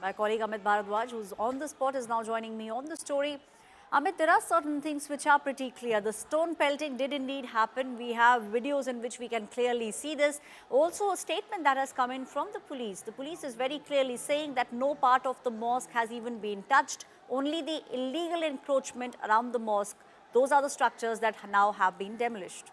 My colleague Amit Bharadwaj, who's on the spot, is now joining me on the story. Amit, there are certain things which are pretty clear. The stone pelting did indeed happen. We have videos in which we can clearly see this. Also, a statement that has come in from the police. The police is very clearly saying that no part of the mosque has even been touched. Only the illegal encroachment around the mosque. Those are the structures that now have been demolished.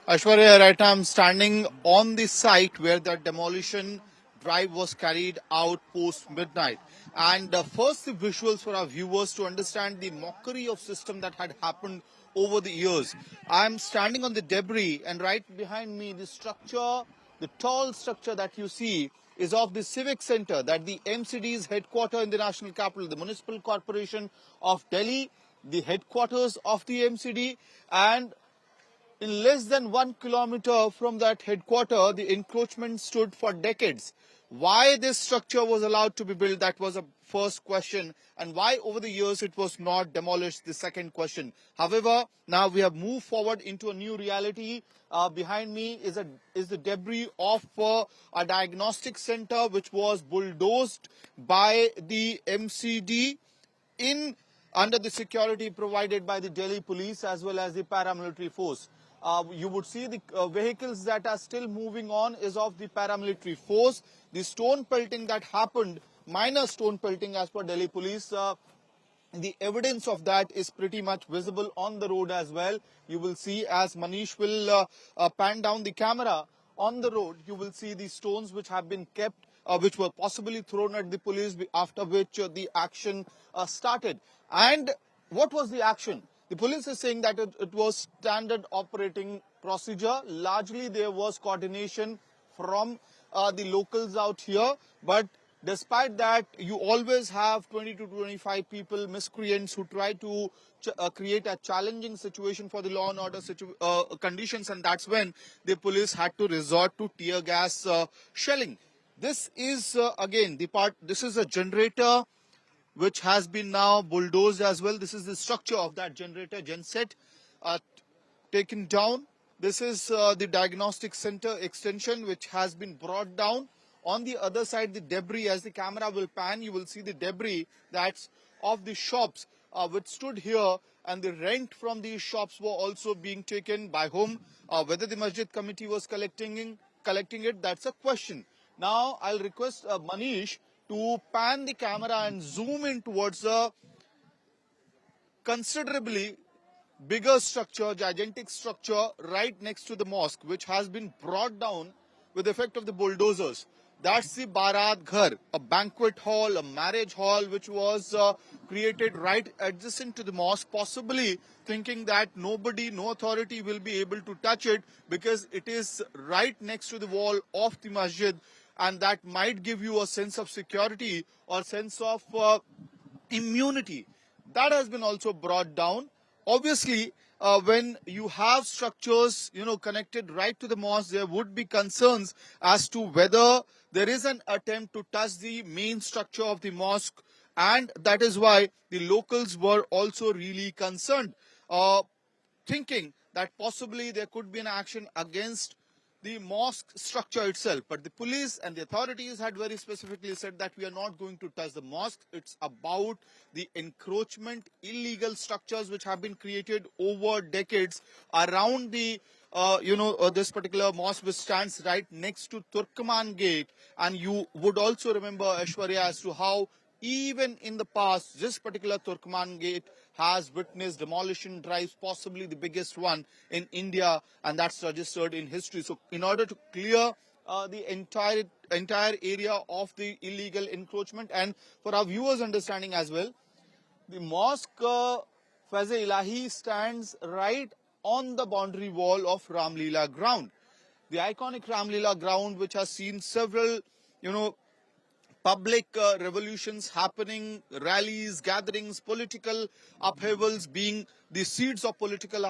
Aishwarya, right now I'm standing on the site where the demolition drive was carried out post midnight. And first the visuals for our viewers to understand the mockery of system that had happened over the years. I'm standing on the debris, and right behind me the structure, the tall structure that you see is of the Civic Center, that the MCD's headquarters in the national capital, the Municipal Corporation of Delhi, the headquarters of the MCD, and in less than 1 kilometer from that headquarter, the encroachment stood for decades. Why this structure was allowed to be built, that was a first question. And why over the years it was not demolished, the second question. However, now we have moved forward into a new reality. Behind me is the debris of a diagnostic center which was bulldozed by the MCD under the security provided by the Delhi police as well as the paramilitary force. You would see the vehicles that are still moving on is of the paramilitary force. The stone pelting that happened, minor stone pelting as per Delhi police, the evidence of that is pretty much visible on the road as well. You will see, as Manish will pan down the camera on the road, you will see the stones which have been kept, which were possibly thrown at the police, after which the action started. And what was the action? The police is saying that it was standard operating procedure. Largely there was coordination from the locals out here, but despite that, you always have 20 to 25 people, miscreants, who try to create a challenging situation for the law and order conditions, and that's when the police had to resort to tear gas shelling. This is again the part. This is a generator which has been now bulldozed as well. This is the structure of that generator, genset, taken down. This is the diagnostic center extension which has been brought down. On the other side, the debris, as the camera will pan, you will see the debris that's of the shops which stood here, and the rent from these shops were also being taken. By whom? Whether the masjid committee was collecting it, that's a question. Now I'll request Manish to pan the camera and zoom in towards a considerably bigger structure, gigantic structure right next to the mosque, which has been brought down with the effect of the bulldozers. That's the Barat Ghar, a banquet hall, a marriage hall, which was created right adjacent to the mosque, possibly thinking that no authority will be able to touch it because it is right next to the wall of the masjid, and that might give you a sense of security or sense of immunity. That has been also brought down. Obviously, when you have structures, connected right to the mosque, there would be concerns as to whether there is an attempt to touch the main structure of the mosque, and that is why the locals were also really concerned, thinking that possibly there could be an action against the mosque structure itself. But the police and the authorities had very specifically said that we are not going to touch the mosque. It's about the encroachment, illegal structures which have been created over decades around the this particular mosque, which stands right next to Turkman Gate. And you would also remember, Aishwarya, as to how even in the past, this particular Turkman Gate has witnessed demolition drives, possibly the biggest one in India, and that's registered in history. So in order to clear the entire area of the illegal encroachment, and for our viewers' understanding as well, the mosque Faiz-e-Ilahi stands right on the boundary wall of Ramlila ground. The iconic Ramlila ground, which has seen several, public revolutions happening, rallies, gatherings, political upheavals, being the seeds of political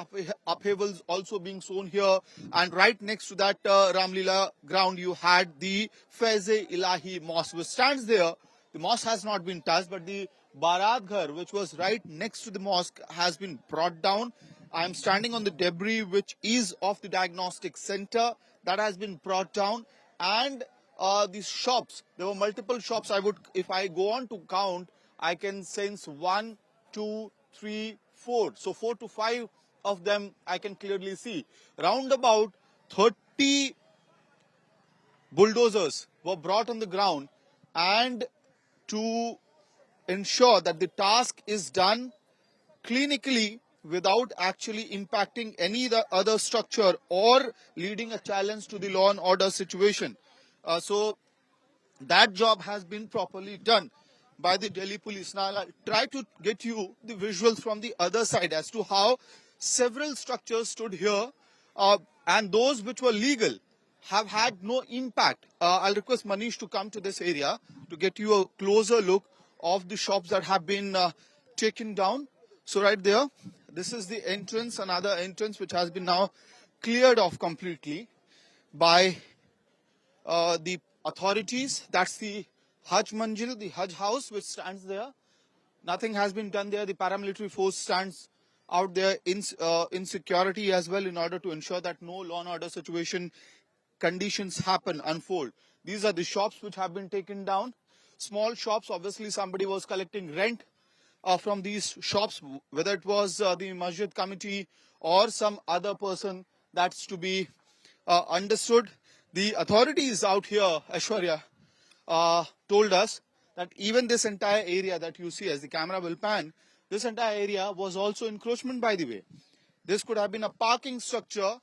upheavals also being sown here. And right next to that Ramlila ground, you had the Faiz-e-Ilahi mosque, which stands there. The mosque has not been touched, but the Barat Ghar, which was right next to the mosque, has been brought down. I am standing on the debris which is of the diagnostic center. that has been brought down, and these shops, there were multiple shops. If I go on to count, I can sense 1, 2, 3, 4. So 4 to 5 of them I can clearly see. Round about 30 bulldozers were brought on the ground, and to ensure that the task is done clinically without actually impacting any other structure or leading a challenge to the law and order situation. So that job has been properly done by the Delhi police. Now I'll try to get you the visuals from the other side as to how several structures stood here, and those which were legal have had no impact. I'll request Manish to come to this area to get you a closer look of the shops that have been taken down. So right there, this is the entrance, another entrance which has been now cleared off completely by the authorities. That's the Hajj Manzil, the Hajj house which stands there. Nothing has been done there. The paramilitary force stands out there in security as well, in order to ensure that no law and order situation conditions unfold. These are the shops which have been taken down. Small shops, obviously somebody was collecting rent from these shops, whether it was the Masjid committee or some other person, that's to be understood. The authorities out here, Aishwarya, told us that even this entire area that you see, as the camera will pan, this entire area was also encroachment, by the way. This could have been a parking structure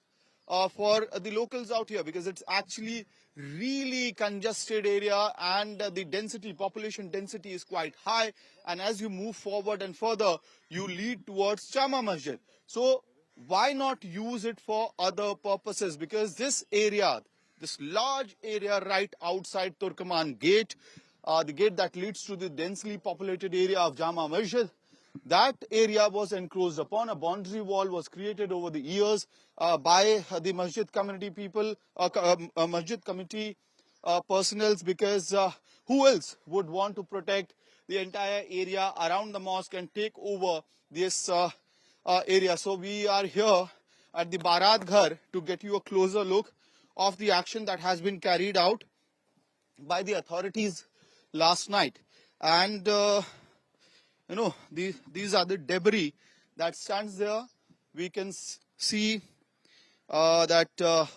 for the locals out here, because it's actually really congested area, and the density, population density is quite high, and as you move forward and further, you lead towards Jama Masjid. So why not use it for other purposes? Because this area, this large area right outside Turkaman Gate, the gate that leads to the densely populated area of Jama Masjid, that area was encroached upon. A boundary wall was created over the years by the Masjid community people, Masjid committee personnels, because who else would want to protect the entire area around the mosque and take over this area? So we are here at the Barat Ghar to get you a closer look of the action that has been carried out by the authorities last night. And these are the debris that stands there. We can see that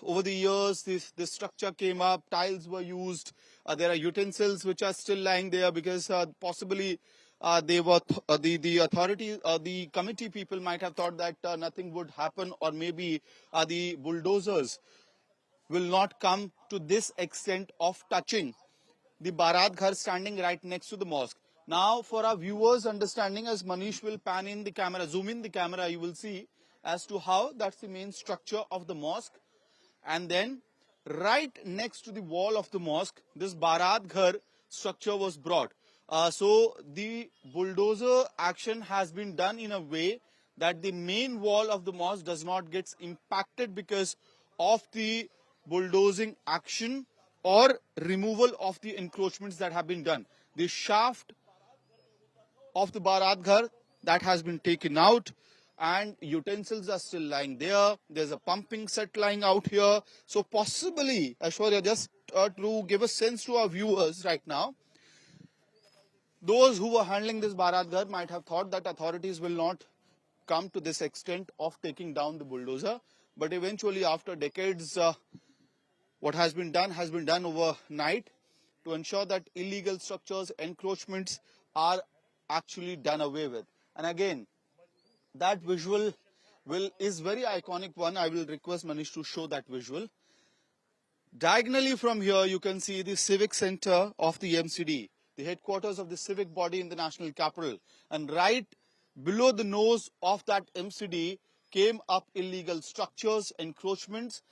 over the years this structure came up, tiles were used, there are utensils which are still lying there, because possibly they were the authority, the committee people might have thought that nothing would happen, or maybe the bulldozers will not come to this extent of touching the Barat Ghar standing right next to the mosque. Now, for our viewers' understanding, as Manish will pan in the camera, zoom in the camera, you will see as to how that's the main structure of the mosque. And then right next to the wall of the mosque, this Barat Ghar structure was brought. So the bulldozer action has been done in a way that the main wall of the mosque does not get impacted because of the bulldozing action or removal of the encroachments that have been done. The shaft of the Barat Ghar, that has been taken out, and utensils are still lying there. There's a pumping set lying out here. So possibly, Aishwarya, just to give a sense to our viewers right now, those who were handling this Barat Ghar might have thought that authorities will not come to this extent of taking down the bulldozer. But eventually, after decades, what has been done overnight to ensure that illegal structures, encroachments are actually done away with. And again, that visual is very iconic one. I will request Manish to show that visual. Diagonally from here, you can see the civic center of the MCD, the headquarters of the civic body in the national capital. And right below the nose of that MCD came up illegal structures, encroachments,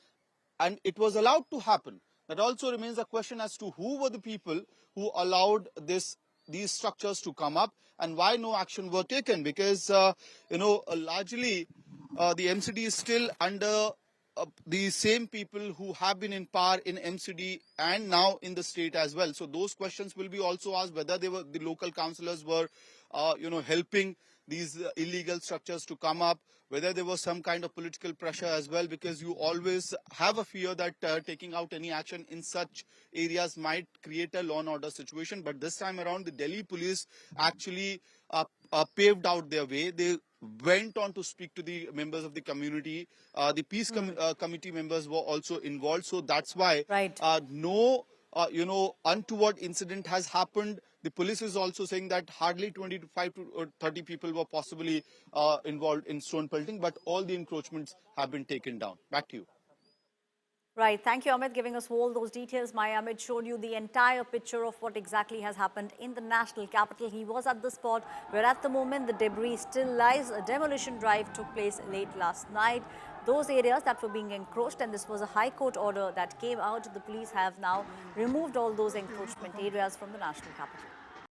and it was allowed to happen. That also remains a question as to who were the people who allowed these structures to come up, and why no action were taken. Because largely the MCD is still under the same people who have been in power in MCD and now in the state as well. So those questions will be also asked, whether the local councillors were helping these illegal structures to come up, whether there was some kind of political pressure as well, because you always have a fear that taking out any action in such areas might create a law and order situation. But this time around, the Delhi police actually paved out their way. They went on to speak to the members of the community. The committee members were also involved. So that's why Right. no untoward incident has happened. The police is also saying that hardly 25 to 30 people were possibly involved in stone pelting, but all the encroachments have been taken down. Back to you. Right. Thank you, Amit, giving us all those details. My Amit showed you the entire picture of what exactly has happened in the national capital. He was at the spot where at the moment the debris still lies. A demolition drive took place late last night. Those areas that were being encroached, and this was a High Court order that came out, the police have now removed all those encroachment areas from the national capital.